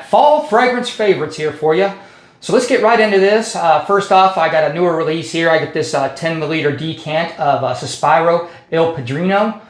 Fall fragrance favorites here for you. So let's get right into this. First off, I got a newer release here. I got this 10 milliliter decant of Suspiro Il Padrino.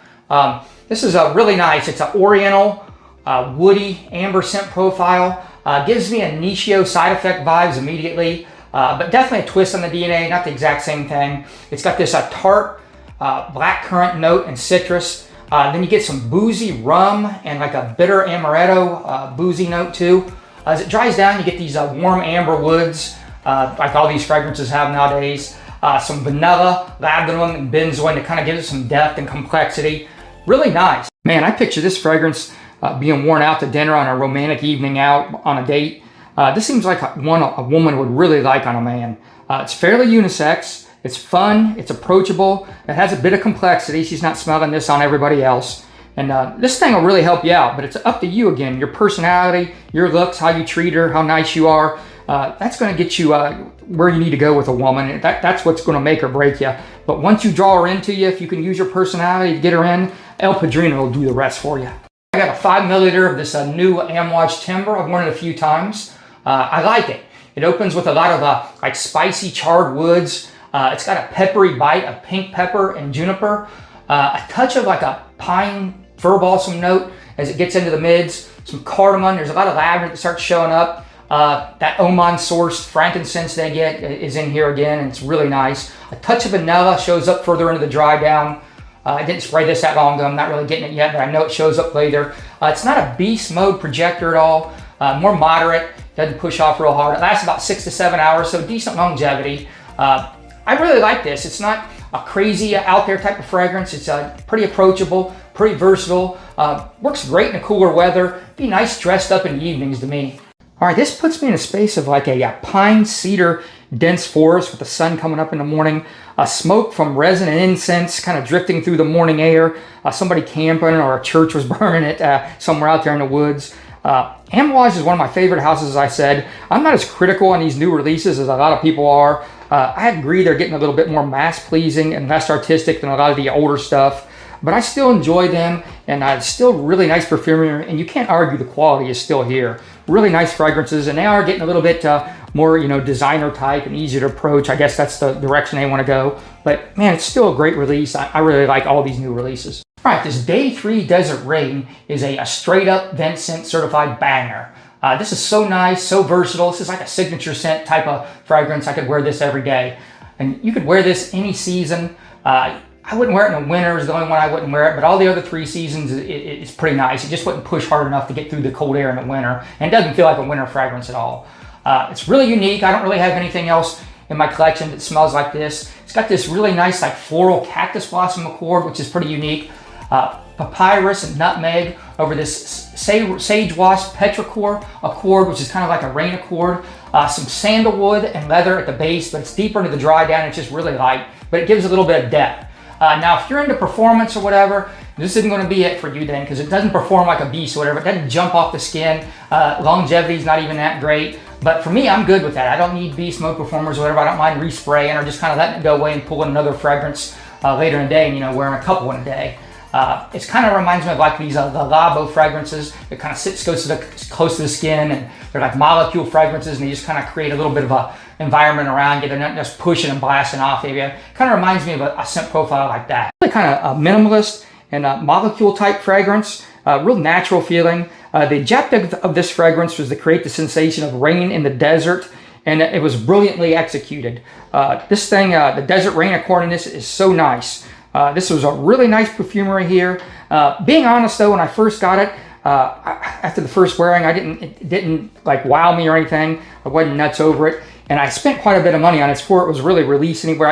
This is really nice. It's an oriental, woody, amber scent profile. Gives me a Initio side effect vibes immediately, but definitely a twist on the DNA, not the exact same thing. It's got this tart blackcurrant note and citrus. Then you get some boozy rum and like a bitter amaretto boozy note too. As it dries down, you get these warm amber woods, like all these fragrances have nowadays. Some vanilla, lavender, and benzoin to kind of give it some depth and complexity. Really nice. Man, I picture this fragrance being worn out to dinner on a romantic evening out on a date. This seems like one a woman would really like on a man. It's fairly unisex. It's fun, it's approachable, it has a bit of complexity. She's not smelling this on everybody else. And this thing will really help you out, but it's up to you again. Your personality, your looks, how you treat her, how nice you are. That's gonna get you where you need to go with a woman. That's what's gonna make or break you. But once you draw her into you, if you can use your personality to get her in, El Padrino will do the rest for you. I got a 5 milliliter of this new Amouage Timber. I've worn it a few times. I like it. It opens with a lot of like spicy charred woods. It's got a peppery bite of pink pepper and juniper, a touch of like a pine fir balsam note as it gets into the mids, some cardamom. There's a lot of lavender that starts showing up. That Oman sourced frankincense they get is in here again, and it's really nice. A touch of vanilla shows up further into the dry down. I didn't spray this that long ago. I'm not really getting it yet, but I know it shows up later. It's not a beast mode projector at all. More moderate, doesn't push off real hard. It lasts about 6 to 7 hours, so decent longevity. I really like this. It's not a crazy out there type of fragrance. It's pretty approachable, pretty versatile. Works great in the cooler weather. Be nice dressed up in the evenings to me. All right, this puts me in a space of like a pine cedar dense forest with the sun coming up in the morning. Smoke from resin and incense kind of drifting through the morning air. Somebody camping or a church was burning it somewhere out there in the woods. Amouage is one of my favorite houses, as I said. I'm not as critical on these new releases as a lot of people are. I agree they're getting a little bit more mass-pleasing and less artistic than a lot of the older stuff, but I still enjoy them, and it's still really nice perfumery, and you can't argue the quality is still here. Really nice fragrances, and they are getting a little bit more, designer type and easier to approach. I guess that's the direction they want to go, but man, it's still a great release. I really like all these new releases. All right, this Day 3 Desert Rain is a straight-up vent scent certified banger. This is so nice, so versatile. This is like a signature scent type of fragrance. I could wear this every day. And you could wear this any season. I wouldn't wear it in the winter is the only one I wouldn't wear it, but all the other 3 seasons it's pretty nice. It just wouldn't push hard enough to get through the cold air in the winter. And it doesn't feel like a winter fragrance at all. It's really unique. I don't really have anything else in my collection that smells like this. It's got this really nice like floral cactus blossom accord, which is pretty unique. Papyrus and nutmeg over this sage wasp petrichor accord, which is kind of like a rain accord. Some sandalwood and leather at the base, but it's deeper into the dry down. It's just really light, but it gives a little bit of depth. Now, if you're into performance or whatever, this isn't going to be it for you then, because it doesn't perform like a beast or whatever. It doesn't jump off the skin. Longevity is not even that great. But for me, I'm good with that. I don't need beast mode performers or whatever. I don't mind respraying or just kind of letting it go away and pulling another fragrance later in the day and, wearing a couple in a day. It kind of reminds me of like these the Labo fragrances that kind of goes close to the skin, and they're like molecule fragrances, and they just kind of create a little bit of a environment around you. They're not just pushing and blasting off of you. Kind of reminds me of a scent profile like that. Really kind of a minimalist and a molecule type fragrance, real natural feeling. The objective of this fragrance was to create the sensation of rain in the desert, and it was brilliantly executed. This thing, the Desert Rain accord in this is so nice. This was a really nice perfumery here. Being honest though, when I first got it, after the first wearing, it didn't like wow me or anything. I wasn't nuts over it. And I spent quite a bit of money on it before it was really released anywhere.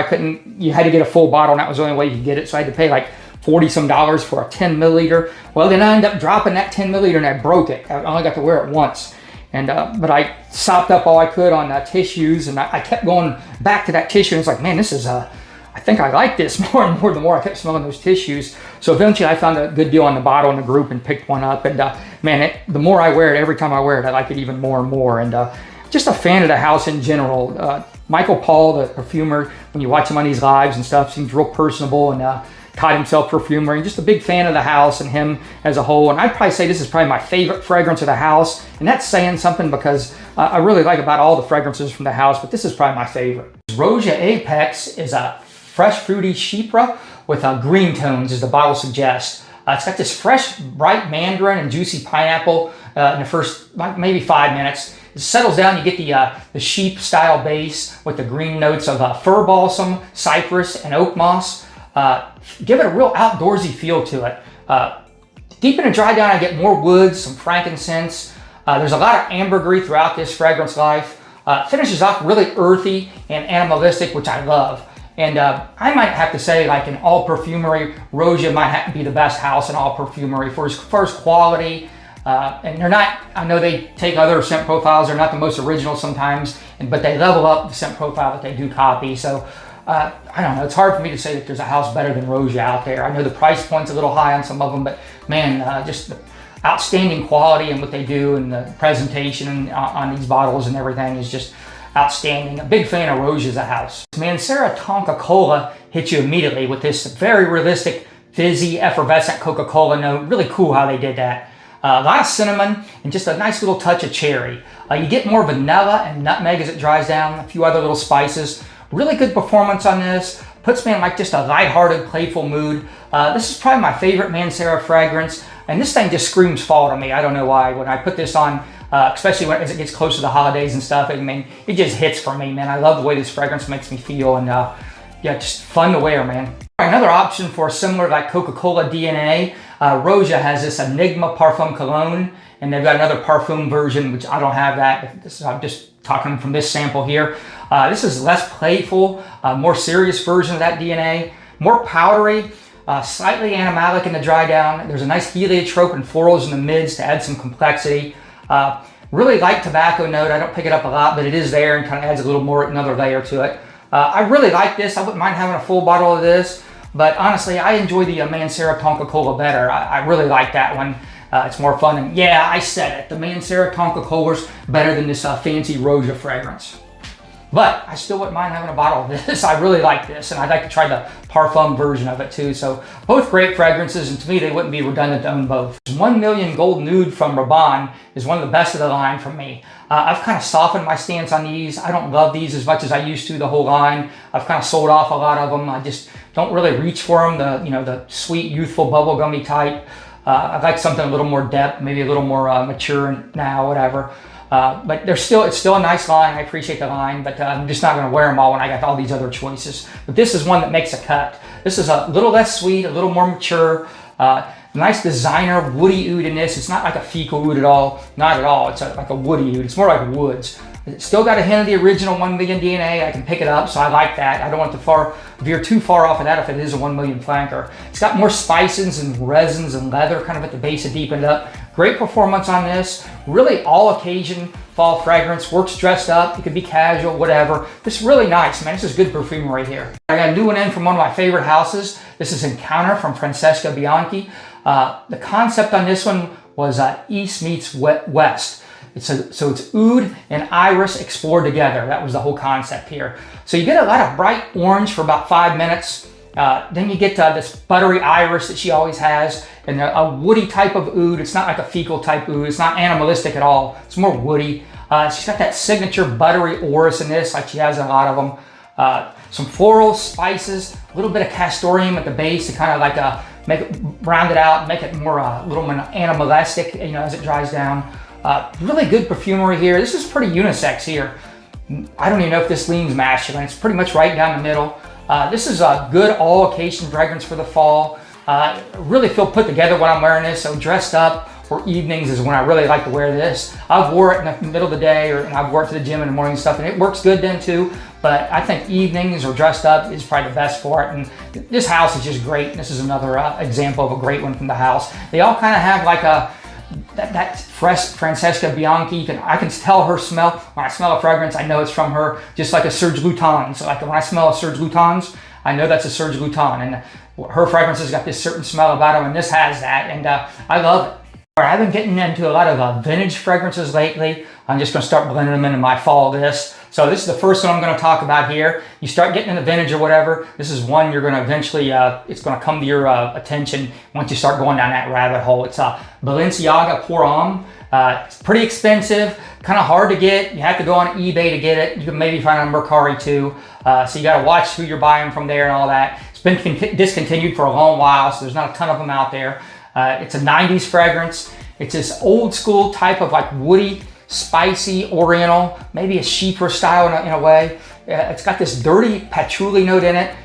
You had to get a full bottle, and that was the only way you could get it. So I had to pay like $40 some for a 10 milliliter. Well, then I ended up dropping that 10 milliliter and I broke it. I only got to wear it once. And but I sopped up all I could on tissues, and I kept going back to that tissue, and it's like, man, this is I think I like this more and more the more I kept smelling those tissues. So eventually I found a good deal on the bottle in the group and picked one up. And man, the more I wear it, every time I wear it, I like it even more and more. And just a fan of the house in general. Michael Paul, the perfumer, when you watch him on these lives and stuff, seems real personable, and taught himself perfumery, and just a big fan of the house and him as a whole. And I'd probably say this is probably my favorite fragrance of the house. And that's saying something, because I really like about all the fragrances from the house, but this is probably my favorite. Roja Apex is a fresh fruity chypre with green tones, as the bottle suggests. It's got this fresh, bright mandarin and juicy pineapple in the first maybe 5 minutes. It settles down, you get the sheep style base with the green notes of fir balsam, cypress, and oak moss. Give it a real outdoorsy feel to it. Deep in the dry down, I get more woods, some frankincense. There's a lot of ambergris throughout this fragrance life. Finishes off really earthy and animalistic, which I love. And I might have to say, like in all perfumery, Roja might be the best house in all perfumery for as far as quality. And they're not, I know they take other scent profiles, they're not the most original sometimes, but they level up the scent profile that they do copy. So I don't know, it's hard for me to say that there's a house better than Roja out there. I know the price point's a little high on some of them, but man, just the outstanding quality and what they do, and the presentation on these bottles and everything is just outstanding. A big fan of Roja as a house. Mancera Tonka Cola hits you immediately with this very realistic, fizzy, effervescent Coca-Cola note. Really cool how they did that. A lot of cinnamon and just a nice little touch of cherry. You get more vanilla and nutmeg as it dries down, a few other little spices. Really good performance on this. Puts me in like just a lighthearted, playful mood. This is probably my favorite Mancera fragrance, and this thing just screams fall to me. I don't know why. When I put this on, especially as it gets close to the holidays and stuff, I mean, it just hits for me, man. I love the way this fragrance makes me feel, and yeah, just fun to wear, man. Another option for similar like Coca-Cola DNA, Roja has this Enigma Parfum Cologne, and they've got another parfum version, which I don't have that. I'm just talking from this sample here. This is less playful, more serious version of that DNA, more powdery, slightly animalic in the dry down. There's a nice heliotrope and florals in the mids to add some complexity. Really light tobacco note. I don't pick it up a lot, but it is there and kind of adds a little more, another layer to it. I really like this. I wouldn't mind having a full bottle of this, but honestly, I enjoy the Mancera Tonka Cola better. I really like that one. It's more fun, and yeah, I said it. The Mancera Tonka Cola's better than this fancy Roja fragrance. But I still wouldn't mind having a bottle of this. I really like this, and I'd like to try the parfum version of it too. So both great fragrances, and to me, they wouldn't be redundant to own both. 1 Million Gold Nude from Rabanne is one of the best of the line for me. I've kind of softened my stance on these. I don't love these as much as I used to, the whole line. I've kind of sold off a lot of them. I just don't really reach for them, the sweet, youthful, bubblegummy type. I'd like something a little more depth, maybe a little more mature now, whatever. But it's still a nice line. I appreciate the line, but I'm just not going to wear them all when I got all these other choices. But this is one that makes a cut. This is a little less sweet, a little more mature. Nice designer woody oud in this. It's not like a fecal oud at all. Not at all. It's like a woody oud. It's more like woods. It's still got a hint of the original 1 Million DNA. I can pick it up, so I like that. I don't want to veer too far off of that if it is a 1 Million flanker. It's got more spices and resins and leather kind of at the base to deepen it up. Great performance on this. Really all occasion fall fragrance. Works dressed up. It could be casual, whatever. This is really nice, man. This is good perfumery here. I got a new one in from one of my favorite houses. This is Encounter from Francesca Bianchi. The concept on this one was East meets West. So it's oud and iris explored together. That was the whole concept here. So you get a lot of bright orange for about 5 minutes. Then you get this buttery iris that she always has, and a woody type of oud. It's not like a fecal type oud. It's not animalistic at all. It's more woody. She's got that signature buttery orris in this, like she has in a lot of them. Some floral spices, a little bit of castoreum at the base to kind of like make it round it out, make it more a little more animalistic, as it dries down. Really good perfumery here. This is pretty unisex here. I don't even know if this leans masculine. It's pretty much right down the middle. This is a good all occasion fragrance for the fall. Really feel put together when I'm wearing this. So dressed up for evenings is when I really like to wear this. I've wore it in the middle of the day, and I've worked to the gym in the morning and stuff, and it works good then too. But I think evenings or dressed up is probably the best for it. And this house is just great. This is another example of a great one from the house. They all kind of have like that fresh Francesca Bianchi. I can tell her smell. When I smell a fragrance, I know it's from her, just like a Serge Lutens. So like when I smell a Serge Lutens, I know that's a Serge Lutens. And her fragrance has got this certain smell about them, and this has that, and I love it. I've been getting into a lot of vintage fragrances lately. I'm just going to start blending them into my fall list. So this is the first one I'm going to talk about here. You start getting into vintage or whatever, this is one you're going to eventually, it's going to come to your attention once you start going down that rabbit hole. It's Balenciaga Pour Homme. It's pretty expensive, kind of hard to get. You have to go on eBay to get it. You can maybe find it on Mercari too. So you got to watch who you're buying from there and all that. It's been discontinued for a long while, so there's not a ton of them out there. It's a 90s fragrance. It's this old school type of like woody, spicy, oriental, maybe a chypre style in a way. It's got this dirty patchouli note in it,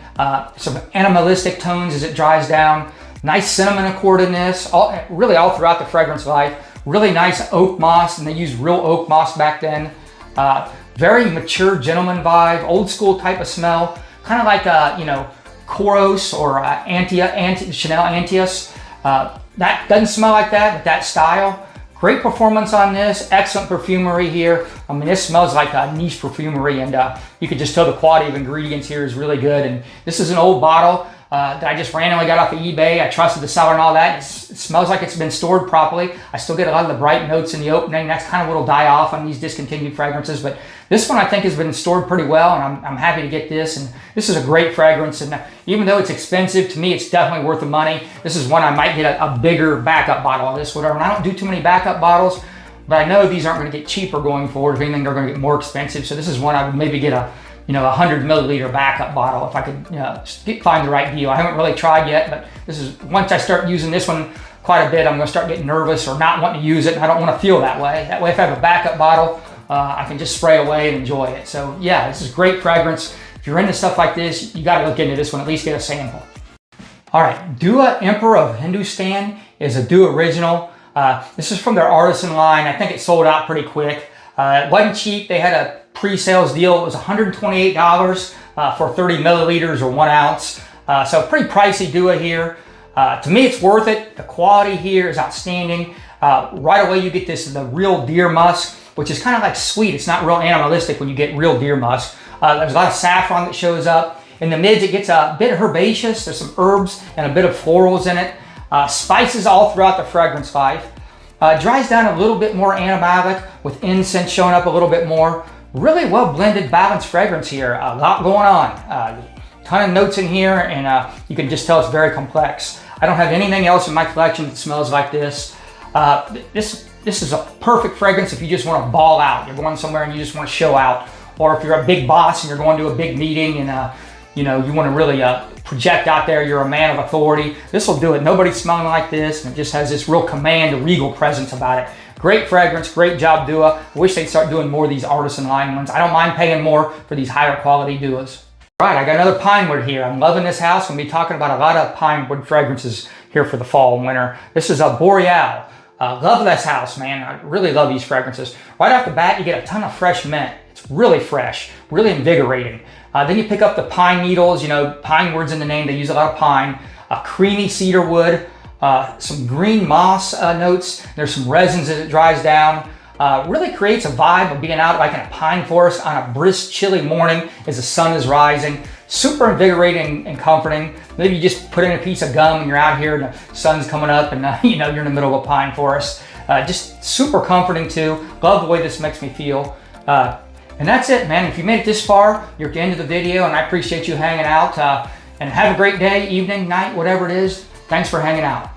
some animalistic tones as it dries down, nice cinnamon accord in this, really all throughout the fragrance life. Really nice oak moss, and they used real oak moss back then. Very mature gentleman vibe, old school type of smell, kind of like Coros or Chanel Antius. That doesn't smell like that, but that style. Great performance on this, excellent perfumery here. I mean, this smells like a niche perfumery, and you can just tell the quality of ingredients here is really good. And this is an old bottle that I just randomly got off of eBay. I trusted the seller and all that. It smells like it's been stored properly. I still get a lot of the bright notes in the opening. That's kind of what'll die off on these discontinued fragrances, but this one I think has been stored pretty well, and I'm happy to get this. And this is a great fragrance, and even though it's expensive, to me it's definitely worth the money. This is one I might get a bigger backup bottle of this, whatever. And I don't do too many backup bottles, but I know these aren't going to get cheaper going forward. If anything, they're going to get more expensive. So this is one I would maybe get a 100 milliliter backup bottle if I could find the right deal. I haven't really tried yet, but this is, once I start using this one quite a bit, I'm going to start getting nervous or not wanting to use it, and I don't want to feel that way. That way, if I have a backup bottle, I can just spray away and enjoy it. So yeah, this is great fragrance. If you're into stuff like this, you got to look into this one, at least get a sample. All right, Dua Emperor of Hindustan is a Dua original. This is from their artisan line. I think it sold out pretty quick. It wasn't cheap. They had a pre-sales deal. It was $128 for 30 milliliters or 1 ounce. So pretty pricey Dua here. To me, it's worth it. The quality here is outstanding. Right away, you get the real deer musk, which is kind of like sweet. It's not real animalistic when you get real deer musk. There's a lot of saffron that shows up. In the mids, it gets a bit herbaceous. There's some herbs and a bit of florals in it. Spices all throughout the fragrance life. Dries down a little bit more animalic with incense showing up a little bit more. Really well blended, balanced fragrance here. A lot going on. Ton of notes in here, and you can just tell it's very complex. I don't have anything else in my collection that smells like this. This is a perfect fragrance if you just want to ball out. You're going somewhere and you just want to show out. Or if you're a big boss and you're going to a big meeting and you want to really project out there, you're a man of authority. This will do it. Nobody's smelling like this, and it just has this real command, a regal presence about it. Great fragrance, great job, Dua. I wish they'd start doing more of these artisan line ones. I don't mind paying more for these higher quality Duas. All right, I got another pine wood here. I'm loving this house. I'm going to be talking about a lot of pine wood fragrances here for the fall and winter. This is a Boreal. Love this house, man. I really love these fragrances. Right off the bat, you get a ton of fresh mint. It's really fresh, really invigorating. Then you pick up the pine needles. Pine wood's in the name. They use a lot of pine. A creamy cedar wood. Some green moss notes. There's some resins as it dries down. Really creates a vibe of being out like in a pine forest on a brisk, chilly morning as the sun is rising. Super invigorating and comforting. Maybe you just put in a piece of gum and you're out here and the sun's coming up and you're in the middle of a pine forest. Just super comforting too. Love the way this makes me feel. And that's it, man. If you made it this far, you're at the end of the video, and I appreciate you hanging out. And have a great day, evening, night, whatever it is. Thanks for hanging out.